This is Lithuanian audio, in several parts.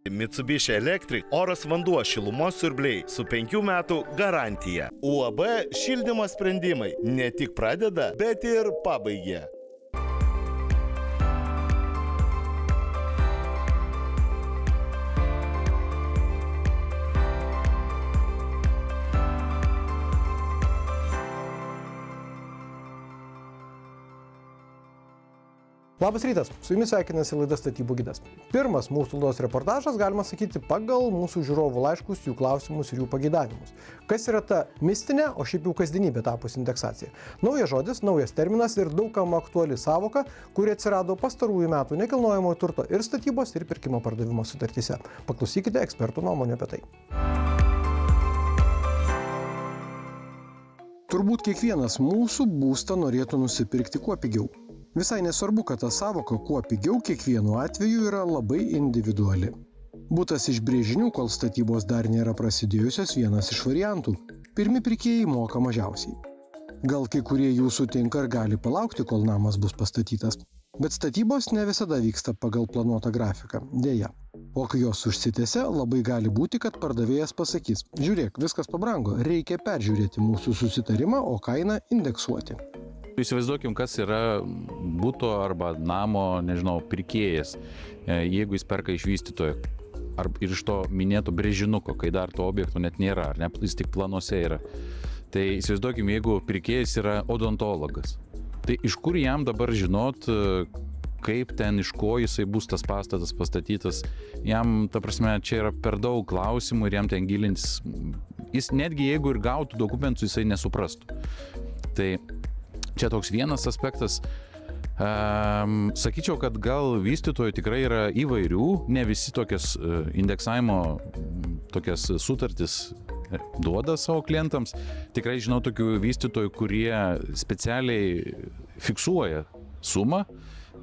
Mitsubishi Electric oras vanduo šilumos siurbliai su 5 metų garantija. UAB šildymo sprendimai ne tik pradeda, bet ir pabaigia. Labas rytas, su jumis sveikinasi laida Statybų gidas. Pirmas mūsų laidos reportažas, galima sakyti, pagal mūsų žiūrovų laiškus, jų klausimus ir jų pageidavimus. Kas yra ta mistinė, o šiaip jau kasdienybė tapus indeksacija? Naujas žodis, naujas terminas ir daugam aktuali savoka, kuri atsirado pastarųjų metų nekilnojamojo turto ir statybos ir pirkimo pardavimo sutartyse. Paklausykite ekspertų nuomonę apie tai. Turbūt kiekvienas mūsų būstą norėtų nusipirkti kuo pigiau. Visai nesvarbu, kad ta savoka kuo pigiau kiekvienu atveju yra labai individuali. Butas iš brėžinių, kol statybos dar nėra prasidėjusios, vienas iš variantų. Pirmi pirkėjai moka mažiausiai. Gal kai kurie jų sutinka ir gali palaukti, kol namas bus pastatytas. Bet statybos ne visada vyksta pagal planuotą grafiką, dėja. O kai jos užsitęsia, labai gali būti, kad pardavėjas pasakys: žiūrėk, viskas pabrango, reikia peržiūrėti mūsų susitarimą, o kainą indeksuoti. Įsivaizduokim, kas yra buto arba namo, nežinau, pirkėjas, jeigu jis perka iš vystytojo ir iš to minėto brėžinuko, kai dar to objekto net nėra, ar ne, jis tik planuose yra. Tai įsivaizduokim, jeigu pirkėjas yra odontologas, tai iš kur jam dabar žinot, kaip ten, iš ko jisai bus tas pastatas pastatytas, jam, ta prasme, čia yra per daug klausimų ir jam ten gilintis, jis netgi jeigu ir gautų dokumentus, jisai nesuprastų. Tai čia toks vienas aspektas. Sakyčiau, kad gal vystytojų tikrai yra įvairių, ne visi tokias indeksavimo tokias sutartis duoda savo klientams. Tikrai žinau tokių vystytojų, kurie specialiai fiksuoja sumą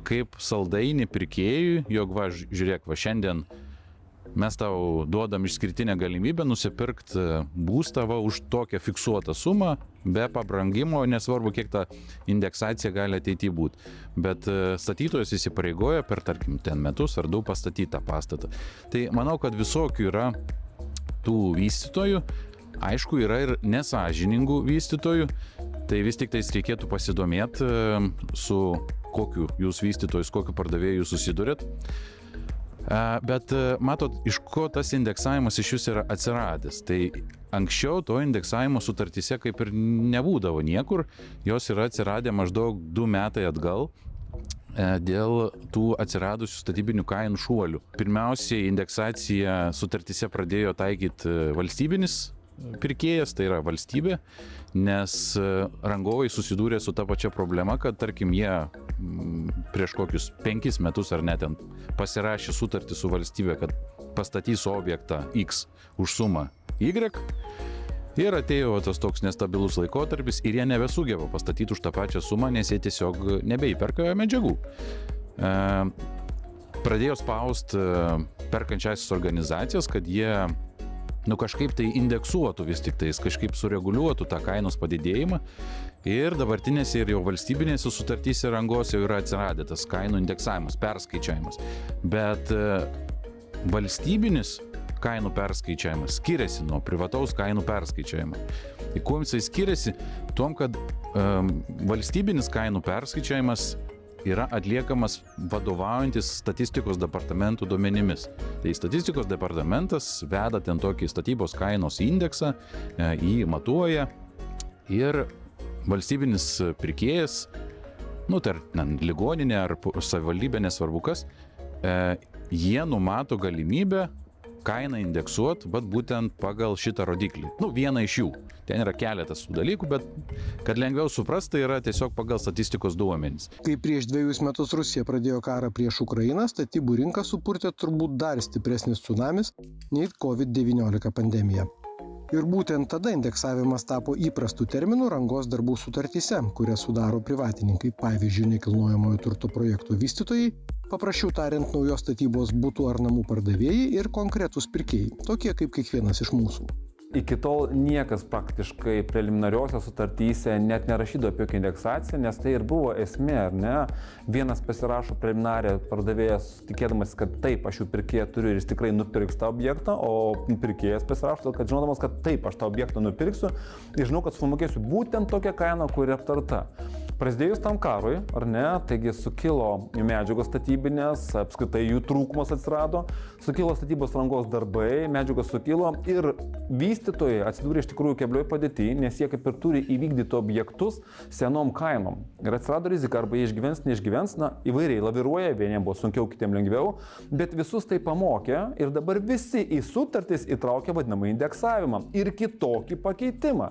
kaip saldainį pirkėjui, jog va, žiūrėk, va šiandien mes tau duodam išskirtinę galimybę nusipirkti būstą va, už tokią fiksuotą sumą, be pabrangimo, nesvarbu, kiek ta indeksacija gali ateityje būti. Bet statytojas įsipareigoja per, tarkim, ten metus ar 2 pastatyti tą pastatą. Tai manau, kad visokių yra tų vystytojų. Aišku, yra ir nesąžiningų vystytojų. Tai vis tik tais reikėtų pasidomėti, su kokiu jūs vystytojus, kokiu pardavėjų susidurėt. Bet matot, iš ko tas indeksavimas iš jūs yra atsiradęs. Tai anksčiau to indeksavimo sutartyse kaip ir nebūdavo niekur, jos yra atsiradę maždaug 2 metai atgal dėl tų atsiradusių statybinių kainų šuolių. Pirmiausiai indeksaciją sutartyse pradėjo taikyti valstybinis pirkėjas, tai yra valstybė, nes rangovai susidūrė su ta pačia problema, kad tarkim jie prieš kokius 5 metus ar net ten pasirašė sutartį su valstybė, kad pastatys objektą X už sumą Y ir atėjo tas toks nestabilus laikotarpis ir jie nebesugeba pastatyti už tą pačią sumą, nes jie tiesiog nebeįperka medžiagų. Pradėjo spaust perkančiąsias organizacijas, kad jie kažkaip tai indeksuotų vis tik tais, kažkaip sureguliuotų tą kainos padidėjimą ir dabartinėse ir jau valstybinėse sutartyse rangos jau yra atsiradę tas kainų indeksavimas, perskaičiavimas. Bet valstybinis kainų perskaičiavimas skiriasi nuo privataus kainų perskaičiavimo. Ir kuo jisai skiriasi? Tuom, kad valstybinis kainų perskaičiavimas yra atliekamas vadovaujantis statistikos departamentų duomenimis. Tai statistikos departamentas veda ten tokį statybos kainos indeksą, jį matuoja ir valstybinis pirkėjas, ligoninė ar savivaldybė, nesvarbu kas, jie numato galimybę kainą indeksuoti, bet būtent pagal šitą rodiklį. Vieną iš jų. Ten yra keletas dalykų, bet kad lengviau suprasti, tai yra tiesiog pagal statistikos duomenys. Kai prieš 2 metus Rusija pradėjo karą prieš Ukrainą, statybų rinką supurtė turbūt dar stipresnis tsunamis nei COVID-19 pandemija. Ir būtent tada indeksavimas tapo įprastų terminų rangos darbų sutartyse, kurias sudaro privatininkai, pavyzdžiui, nekilnojamojo turto projektų vystytojai, paprasčiau tariant, naujos statybos butų ar namų pardavėjai ir konkretūs pirkėjai, tokie kaip kiekvienas iš mūsų. iki tol niekas praktiškai preliminariuose sutartyse net nerašydavo apie jokią indeksaciją, nes tai ir buvo esmė, ar ne? Vienas pasirašo preliminarę, pardavėjas tikėdamas, kad taip, aš jų pirkėją turiu ir jis tikrai nupirks tą objektą, o pirkėjas pasirašo, kad žinodamas, kad taip, aš tą objektą nupirksiu ir žinau, kad sumokėsiu būtent tokią kainą, kuri aptarta. Prasidėjus tam karui, ar ne, taigi sukilo medžiagos statybinės, apskritai jų trūkumas atsirado, sukilo statybos rangos darbai, medžiagos sukilo ir vystytojai atsidūrė iš tikrųjų keblioj padėty, nes jie kaip ir turi įvykdyti objektus senom kainom. Ir atsirado rizika, arba jie išgyvens, neišgyvens, na, įvairiai laviruoja, vieniem buvo sunkiau, kitiem lengviau, bet visus tai pamokė ir dabar visi į sutartis įtraukia vadinamą indeksavimą ir kitokį pakeitimą.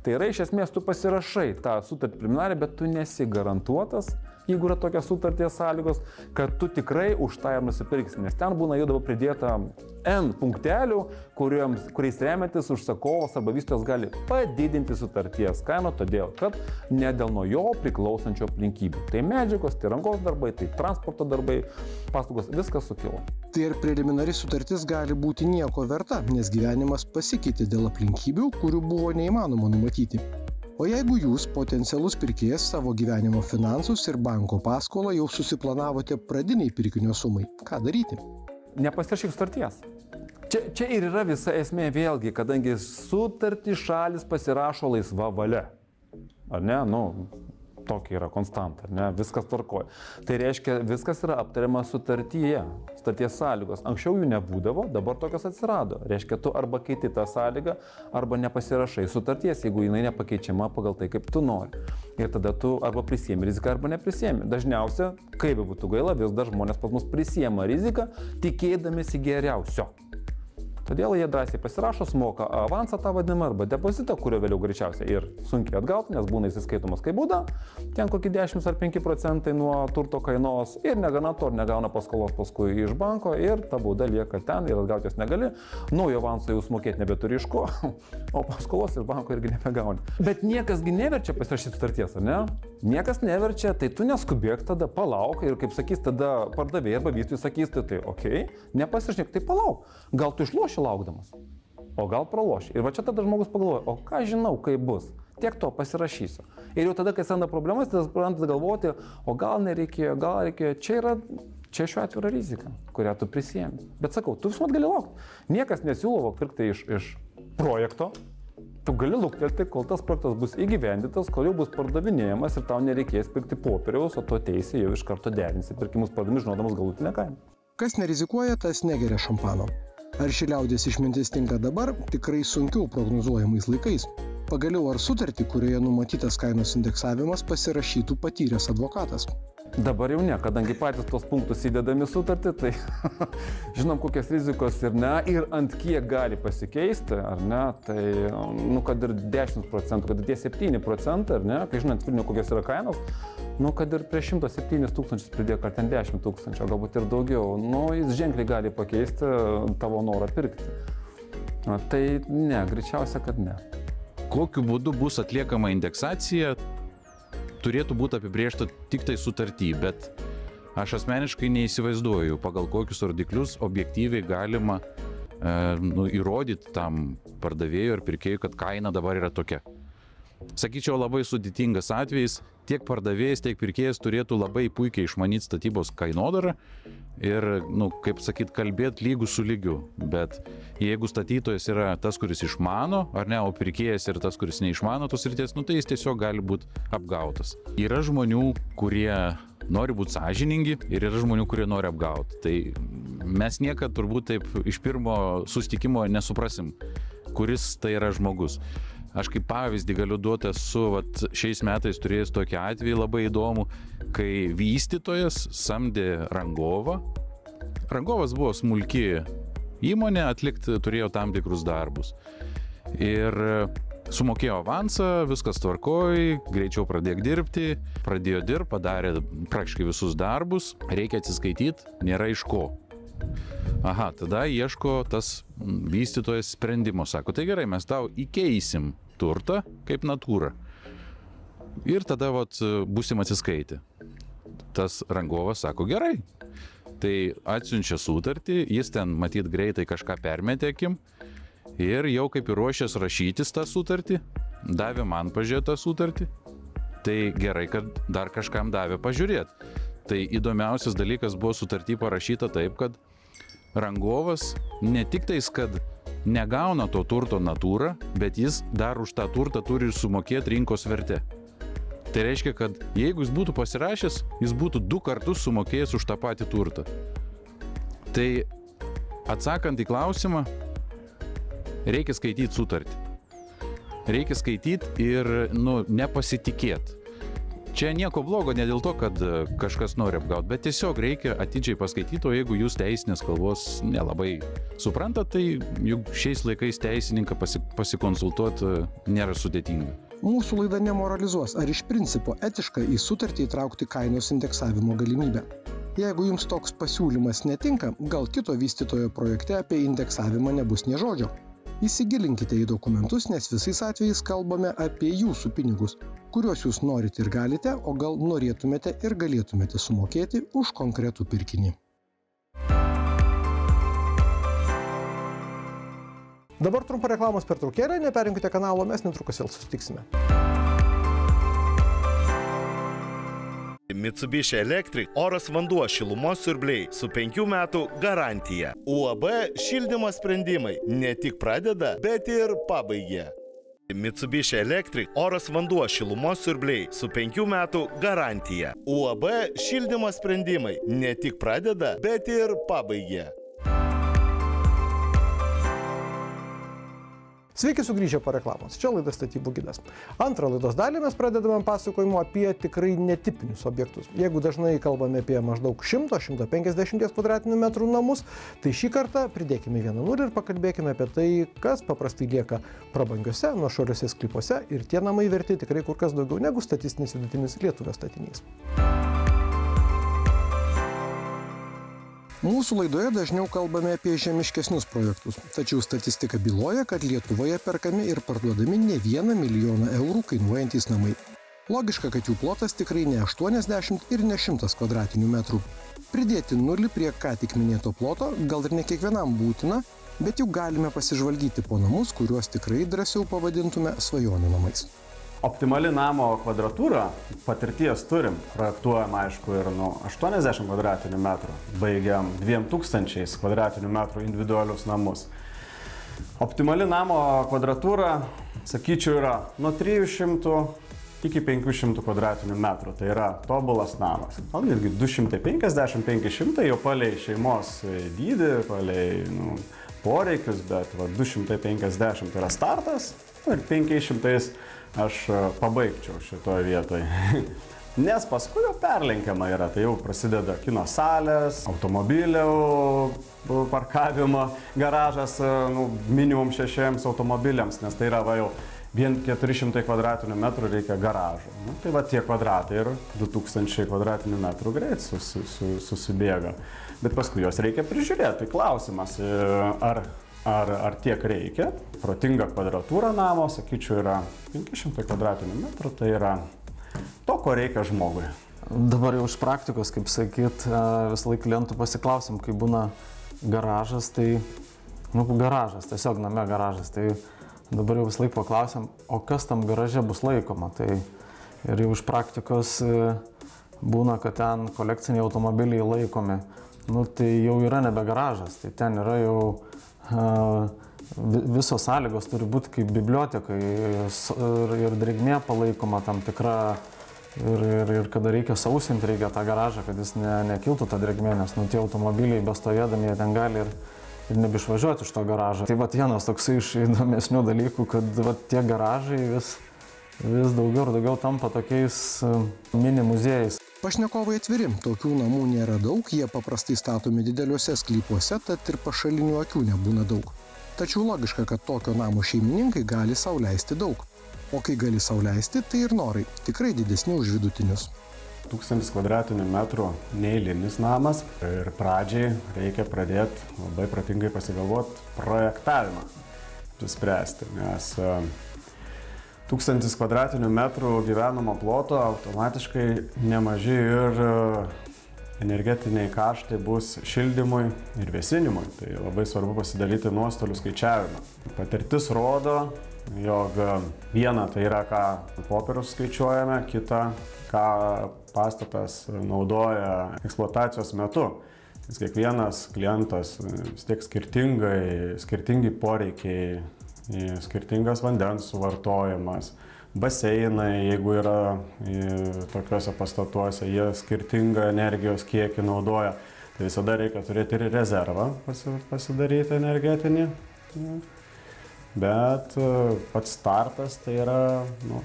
Tai yra, iš esmės, tu pasirašai tą sutartį preliminarį, bet tu nesi garantuotas, jeigu yra tokia sutarties sąlygos, kad tu tikrai už tą ir nusipirksi, nes ten būna jau dabar pridėta N punktelių, kuriais remiantis užsakovas arba vystytojas gali padidinti sutarties kainą, todėl kad ne dėl nuo jo priklausančio aplinkybių. Tai medžiagos, tai rangos darbai, tai transporto darbai, paslaugos, viskas sukilo. Tai ir preliminari sutartis gali būti nieko verta, nes gyvenimas pasikeitė dėl aplinkybių, kurių buvo neįmanoma numatyti. O jeigu jūs, potencialus pirkėjas, savo gyvenimo finansus ir banko paskolą jau susiplanavote pradiniai pirkinio sumai, ką daryti? Nepasirašyk sutarties. Čia ir yra visa esmė vėlgi, kadangi sutartį šalis pasirašo laisva valia. Ar ne? Tokia yra konstanta, ne? Viskas tvarkoja. Tai reiškia, viskas yra aptariama sutartyje, sutarties sąlygos. Anksčiau jų nebūdavo, dabar tokios atsirado. Reiškia, tu arba keiti tą sąlygą, arba nepasirašai sutarties, jeigu jinai nepakeičiama pagal tai, kaip tu nori. Ir tada tu arba prisiemi riziką, arba neprisiemi. Dažniausia, kaip būtų gaila, vis dar žmonės pas mus prisiema riziką, tikėdamėsi geriausio. Todėl jie drąsiai pasirašo, sumoka avansą tą vadinamą arba depozitą, kurio vėliau greičiausiai ir sunkiai atgauti, nes būna įsiskaitomas kaip bauda, ten kokį 10 ar 5% nuo turto kainos ir negana to, negauna paskolos paskui iš banko ir ta bauda lieka ten ir atgauti jos negali. Naujo avanso jau sumokėti nebeturi iš ko, o paskolos iš banko irgi nebegauni. Bet niekasgi neverčia pasirašyti sutarties, ar ne? Niekas neverčia, tai tu neskubėk tada, palauk ir kaip sakys, tada pardavėjai arba vystytojai sakys, tai okei, nepasirašyk, tai palauk, gal tu išloši laukdamas, o gal praloši. Ir va čia tada žmogus pagalvoja, o ką žinau, kaip bus, tiek to pasirašysiu. Ir jau tada, kai atsiranda problemas, tada pradeda galvoti, o gal nereikėjo, gal reikėjo, čia šiuo atveju yra rizika, kurią tu prisiemi. Bet sakau, tu visuomet gali laukti. Niekas nesiūlo pirkti iš projekto. Tu gali luktelti, kol tas projektas bus įgyvendintas, kol jau bus pardavinėjamas ir tau nereikės pirkti popieriaus, o tu ateisi jau iš karto derinsi pirkimus pardavimui, žinodamas galutinę kainą. Kas nerizikuoja, tas negeria šampano. Ar ši liaudies išmintis tinka dabar, tikrai sunkiau prognozuojamais laikais. Pagaliau ar sutartį, kurioje numatytas kainos indeksavimas, pasirašytų patyręs advokatas? Dabar jau ne, kadangi patys tos punktus įdedami sutartį, tai žinom kokias rizikos ir ne, ir ant kiek gali pasikeisti, ar ne, tai, kad ir 10%, kad ir tie 7%, ar ne, kai žinant Vilnių kokios yra kainos, kad ir prie 107 tūkstančius pridėk, ar ten 10 tūkstančių, o galbūt ir daugiau, jis ženkliai gali pakeisti tavo norą pirkti. Tai ne, greičiausia, kad ne. Kokiu būdu bus atliekama indeksacija, turėtų būti apibrėžta tik tai sutarty, bet aš asmeniškai neįsivaizduoju, pagal kokius rodiklius objektyviai galima įrodyti tam pardavėjui ar pirkėjui, kad kaina dabar yra tokia. Sakyčiau, labai sudėtingas atvejis, tiek pardavėjas, tiek pirkėjas turėtų labai puikiai išmanyti statybos kainodarą ir, kaip sakyt, kalbėti lygų su lygiu. Bet jeigu statytojas yra tas, kuris išmano, ar ne, o pirkėjas yra tas, kuris neišmano tos srities, tai jis tiesiog gali būti apgautas. Yra žmonių, kurie nori būti sąžiningi ir yra žmonių, kurie nori apgauti. Tai mes niekad turbūt taip iš pirmo susitikimo nesuprasim, kuris tai yra žmogus. Aš kaip pavyzdį galiu duoti, šiais metais turėjęs tokį atvejį labai įdomų, kai vystytojas samdė rangovą. Rangovas buvo smulki įmonė, atlikti turėjo tam tikrus darbus. Ir sumokėjo avansą, viskas tvarkoj, greičiau pradėk dirbti, pradėjo dirbti, padarė praktiškai visus darbus, reikia atsiskaityti, nėra iš ko. Aha, tada ieško tas vystytojas sprendimo, sako, tai gerai, mes tau įkeisim turtą kaip natūrą. Ir tada būsim atsiskaitę. Tas rangovas sako, gerai. Tai atsiunčia sutartį, jis ten matyt greitai kažką permetė akim Ir jau kaip ir ruošęs rašytis tą sutartį, davė man pažiūrėti tą sutartį, tai gerai, kad dar kažkam davė pažiūrėti. Tai įdomiausias dalykas buvo sutartį parašyta taip, kad rangovas ne tik tais, kad negauna to turto natūrą, bet jis dar už tą turtą turi sumokėti rinkos vertę. Tai reiškia, kad jeigu jis būtų pasirašęs, jis būtų 2 kartus sumokėjęs už tą patį turtą. Tai atsakant į klausimą, reikia skaityti sutartį. Reikia skaityti ir nepasitikėti. Čia nieko blogo ne dėl to, kad kažkas nori apgauti, bet tiesiog reikia atidžiai paskaityti, o jeigu jūs teisinės kalbos nelabai suprantat, tai juk šiais laikais teisininką pasikonsultuoti nėra sudėtinga. Mūsų laida nemoralizuos, ar iš principo etiška į sutartį įtraukti kainos indeksavimo galimybę. Jeigu jums toks pasiūlymas netinka, gal kito vystytojo projekte apie indeksavimą nebus nė žodžio. Įsigilinkite į dokumentus, nes visais atvejais kalbame apie jūsų pinigus, kuriuos jūs norite ir galite, o gal norėtumėte ir galėtumėte sumokėti už konkretų pirkinį. Dabar trumpa reklamos pertraukėlė, neperinkite kanalo, mes netrukus vėl susitiksime. Mitsubishi Electric oras vanduo šilumos siurbliai su 5 metų garantija. UAB šildymo sprendimai ne tik pradeda, bet ir pabaigia. Mitsubishi Electric oras vanduo šilumos siurbliai su 5 metų garantija. UAB šildymo sprendimai ne tik pradeda, bet ir pabaigia. Sveiki sugrįžę po reklamos. Čia laida Statybų gidas. Antrą laidos dalį mes pradedame pasakojimu apie tikrai netipinius objektus. Jeigu dažnai kalbame apie maždaug 100-150 kvadratinių metrų namus, tai šį kartą pridėkime vieną nulį ir pakalbėkime apie tai, kas paprastai lieka prabangiuose, nuošaliuose sklypuose ir tie namai verti tikrai kur kas daugiau negu statistinis vidutinis lietuvio statinys. Mūsų laidoje dažniau kalbame apie žemiškesnius projektus, tačiau statistika byloja, kad Lietuvoje perkami ir parduodami ne 1 milijoną eurų kainuojantys namai. Logiška, kad jų plotas tikrai ne 80 ir ne 100 kvadratinių metrų. Pridėti nulį prie ką tik minėto ploto gal ir ne kiekvienam būtina, bet jau galime pasižvalgyti po namus, kuriuos tikrai drąsiau pavadintume svajonių namais. Optimali namo kvadratūra, patirties turim, projektuojam aišku ir 80 kvadratinių metrų, baigiam 2000 kvadratinių metrų individualius namus. Optimali namo kvadratūra, sakyčiau, yra nuo 300 iki 500 kvadratinių metrų, tai yra tobulas namas. Gal netgi 250-500 jau palei šeimos dydį, palei poreikius, bet 250 yra startas ir 500 aš pabaigčiau šitoje vietoje. Nes paskui jau perlenkiama yra, tai jau prasideda kino salės, automobilių parkavimo garažas minimum 6 automobiliams, nes tai yra jau vien 400 kvadratinių metrų reikia garažų. Tai tie kvadratai ir 2000 kvadratinių metrų greit susibėga. Bet paskui jos reikia prižiūrėti. Tai klausimas, ar tiek reikia. Protinga kvadratūra namo, sakyčiau, yra 500 kvadratinių metrų, tai yra to, ko reikia žmogui. Dabar jau iš praktikos, kaip sakyt, visą laiką klientų pasiklausim, kai būna garažas, tai, garažas, tiesiog name garažas, tai dabar jau visą laiką paklausim, o kas tam garaže bus laikoma. Tai ir jau iš praktikos būna, kad ten kolekciniai automobiliai laikomi, tai jau yra nebe garažas, tai ten yra jau visos sąlygos turi būti kaip bibliotekai ir drėgmė palaikoma tam tikra ir kada reikia sausinti, reikia tą garažą, kad jis nekiltų tą drėgmę, nes tie automobiliai bestovėdami jie ten gali ir nebeišvažiuoti iš to garažo. Tai vienas toksai iš įdomesnių dalykų, kad tie garažai vis daugiau ir daugiau tampa tokiais mini muziejais. Pašnekovai atviri, tokių namų nėra daug, jie paprastai statomi dideliuose sklypuose, tad ir pašalinių akių nebūna daug. Tačiau logiška, kad tokio namo šeimininkai gali sau leisti daug. O kai gali sau leisti, tai ir norai, tikrai didesni už vidutinius. 1000 kvadratinių metrų neeilinis namas ir pradžiai reikia pradėti labai protingai pasigalvoti projektavimą, spręsti, nes 1000 kvadratinių metrų gyvenamo ploto automatiškai nemaži ir energetiniai kaštai bus šildymui ir vėsinimui. Tai labai svarbu pasidalyti nuostolių skaičiavimą. Patirtis rodo, jog viena tai yra, ką popierius skaičiuojame, kita, ką pastatas naudoja eksploatacijos metu. Nes kiekvienas klientas vis tiek skirtingi poreikiai, skirtingas vandens suvartojimas, baseinai, jeigu yra tokiuose pastatuose, jie skirtingą energijos kiekį naudoja. Tai visada reikia turėti ir rezervą pasidaryti energetinį. Bet pats startas tai yra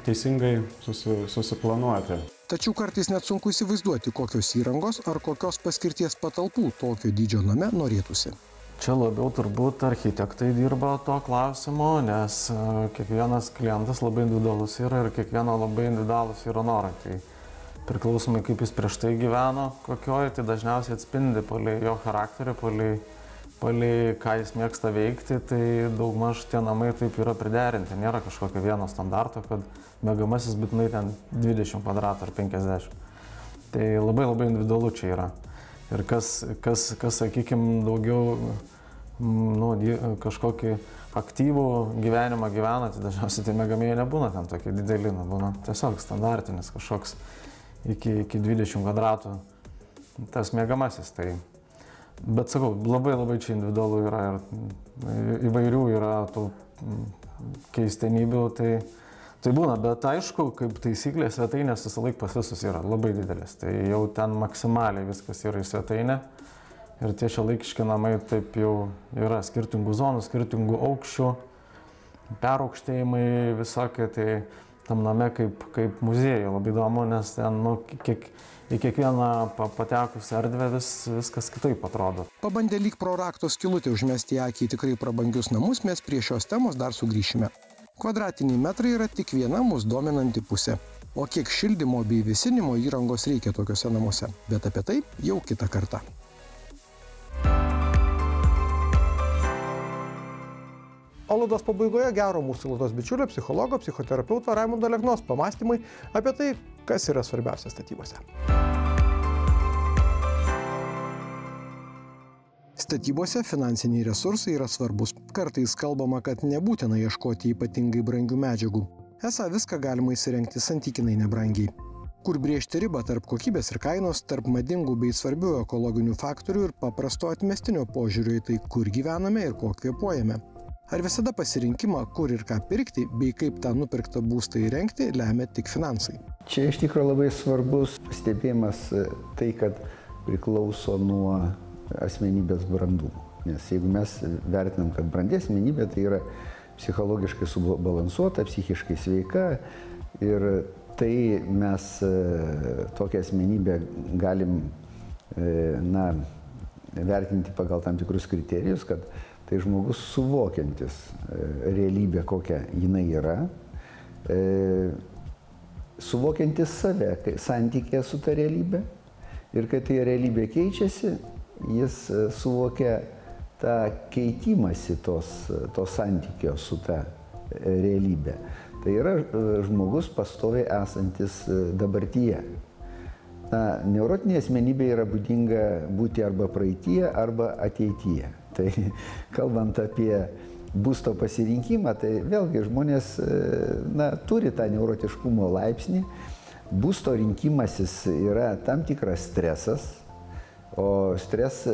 teisingai susiplanuoti. Tačiau kartais net sunku įsivaizduoti, kokios įrangos ar kokios paskirties patalpų tokio dydžio name norėtųsi. Čia labiau turbūt architektai dirba to klausimu, nes kiekvienas klientas labai individualus yra ir kiekvieno labai individualus yra norai. Tai priklausomai kaip jis prieš tai gyveno, kokioje, tai dažniausiai atspindi palei jo charakterį, palei ką jis mėgsta veikti, tai daugmaž tie namai taip yra priderinti. Nėra kažkokio vieno standarto, kad mėgamasis būtinai ten 20 kvadratų ar 50. Tai labai individualu čia yra. Ir kas sakykime, daugiau kažkokį aktyvų gyvenimą gyvena, tai dažniausiai tai mėgamieji nebūna ten tokie dideli, būna tiesiog standartinis kažkoks iki 20 kvadratų tas mėgamasis. Tai. Bet sakau, labai čia individualu yra ir įvairių yra tų keistenybių, tai būna, bet aišku, kaip taisyklė, svetainės visą laiką pas visus yra labai didelis, tai jau ten maksimaliai viskas yra į svetainę ir tie šiuolaikiški namai taip jau yra skirtingų zonų, skirtingų aukščių, peraukštėjimai visokie, tai tam name kaip muziejai labai įdomu, nes ten į kiekvieną patekusią erdvę viskas kitaip atrodo. Pabandę lyg pro rakto skylutę užmesti į akį tikrai prabangius namus, mes prie šios temos dar sugrįšime. Kvadratiniai metrai yra tik viena mus dominanti pusė. O kiek šildymo bei vėsinimo įrangos reikia tokiuose namuose? Bet apie tai jau kitą kartą. O laidos pabaigoje gero mūsų laidos bičiulio, psichologo, psichoterapeuto Raimundo Aleknos pamąstymai apie tai, kas yra svarbiausia statybose. Statybose finansiniai resursai yra svarbus. Kartais kalbama, kad nebūtina ieškoti ypatingai brangių medžiagų. Esą viską galima įsirengti santykinai nebrangiai. Kur brėžti ribą tarp kokybės ir kainos, tarp madingų bei svarbių ekologinių faktorių ir paprasto atmestinio požiūrio į tai, kur gyvename ir ko kvėpuojame. Ar visada pasirinkimą, kur ir ką pirkti, bei kaip tą nupirktą būstą įrengti, lemia tik finansai? Čia iš tikrųjų labai svarbus pastebėjimas tai, kad priklauso nuo asmenybės brandumo. Nes jeigu mes vertinam, kad brandi asmenybė tai yra psichologiškai subalansuota, psichiškai sveika ir tai mes tokią asmenybę galim vertinti pagal tam tikrus kriterijus, kad tai žmogus suvokiantis realybę, kokia jinai yra, suvokiantis save santykėje su ta realybė ir kai tai realybė keičiasi, jis suvokia tą keitimąsi to santykio su ta realybė. Tai yra žmogus pastoviai esantis dabartyje. Neurotinė asmenybė yra būdinga būti arba praeityje, arba ateityje. Tai kalbant apie būsto pasirinkimą, tai vėlgi žmonės turi tą neurotiškumo laipsnį. Būsto rinkimasis yra tam tikras stresas, o stres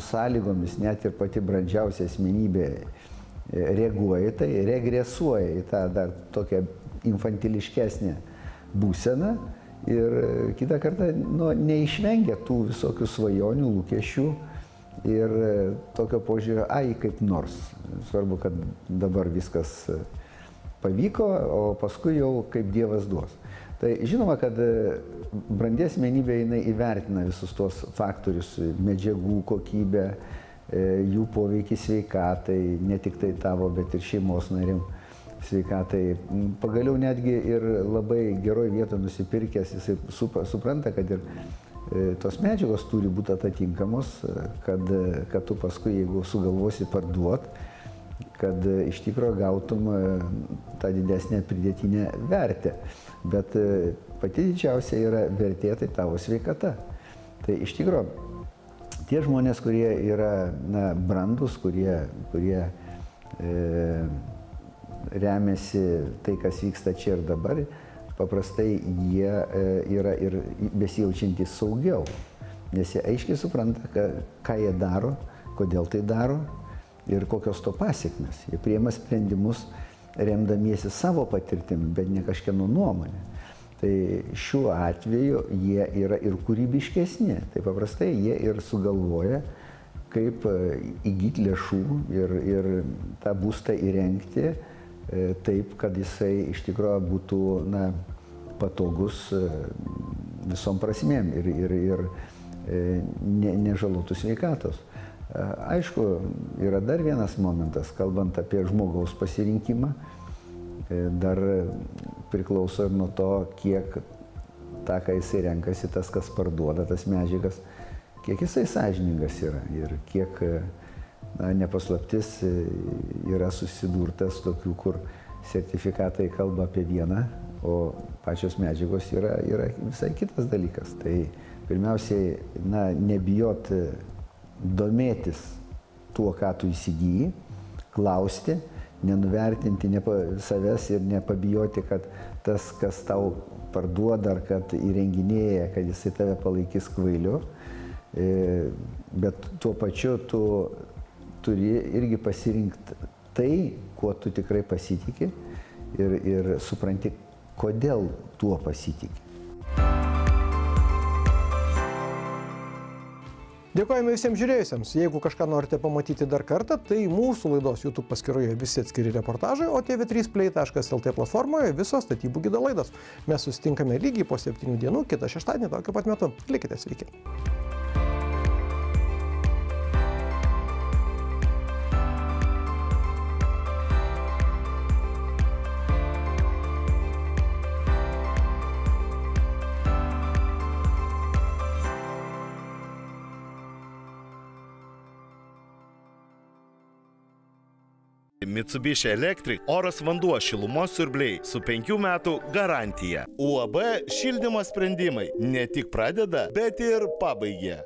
sąlygomis net ir pati brandžiausia asmenybė reaguoja, tai regresuoja į tą dar tokią infantiliškesnę būseną ir kitą kartą neišvengia tų visokių svajonių, lūkesčių ir tokio požiūrio, kaip nors. Svarbu, kad dabar viskas pavyko, o paskui jau kaip Dievas duos. Tai žinoma, kad brandi asmenybė jinai įvertina visus tos faktorius, medžiagų kokybę, jų poveikį sveikatai, ne tik tai tavo, bet ir šeimos narim sveikatai. Pagaliau netgi ir labai geroj vietoje nusipirkęs, jisai supranta, kad ir tos medžiagos turi būti atitinkamos, kad tu paskui, jeigu sugalvosi parduot, kad iš tikrųjų gautum tą didesnę pridėtinę vertę. Bet pati didžiausia yra vertė tai tavo sveikata. Tai iš tikrųjų, tie žmonės, kurie yra brandus, kurie remiasi tai, kas vyksta čia ir dabar, paprastai jie yra ir besijaučiantys saugiau, nes jie aiškiai supranta, ką jie daro, kodėl tai daro ir kokios to pasiekmes. Jie priima sprendimus remdamiesi savo patirtimi, bet ne kažkieno nuomonė. Tai šiuo atveju jie yra ir kūrybiškesni. Tai paprastai jie ir sugalvoja, kaip įgyti lėšų ir tą būstą įrengti taip, kad jisai iš tikrųjų būtų patogus visom prasmėm ir nežalotų sveikatos. Aišku, yra dar vienas momentas, kalbant apie žmogaus pasirinkimą, dar priklauso ir nuo to, kiek tą, ką jisai renkasi, tas, kas parduoda tas medžiagas, kiek jisai sąžiningas yra ir kiek nepaslaptis yra susidurtas tokių, kur sertifikatai kalba apie vieną, o pačios medžiagos yra visai kitas dalykas. Tai pirmiausiai, nebijot domėtis tuo, ką tu įsigyji, klausti, nenuvertinti savęs ir nepabijoti, kad tas, kas tau parduoda ar kad įrenginėja, kad jisai tave palaikys kvailiu, bet tuo pačiu tu turi irgi pasirinkti tai, kuo tu tikrai pasitiki ir supranti, kodėl tuo pasitiki. Dėkojame visiems žiūrėjusiems. Jeigu kažką norite pamatyti dar kartą, tai mūsų laidos YouTube paskyroje visi atskiri reportažai, o tv3play.lt platformoje visos statybų gido laidos. Mes susitinkame lygiai po 7 dienų, kitą šeštadienį tokiu pat metu. Likite sveiki. Mitsubishi Electric oras vanduo šilumos siurbliai su 5 metų garantija. UAB šildymo sprendimai ne tik pradeda, bet ir pabaigia.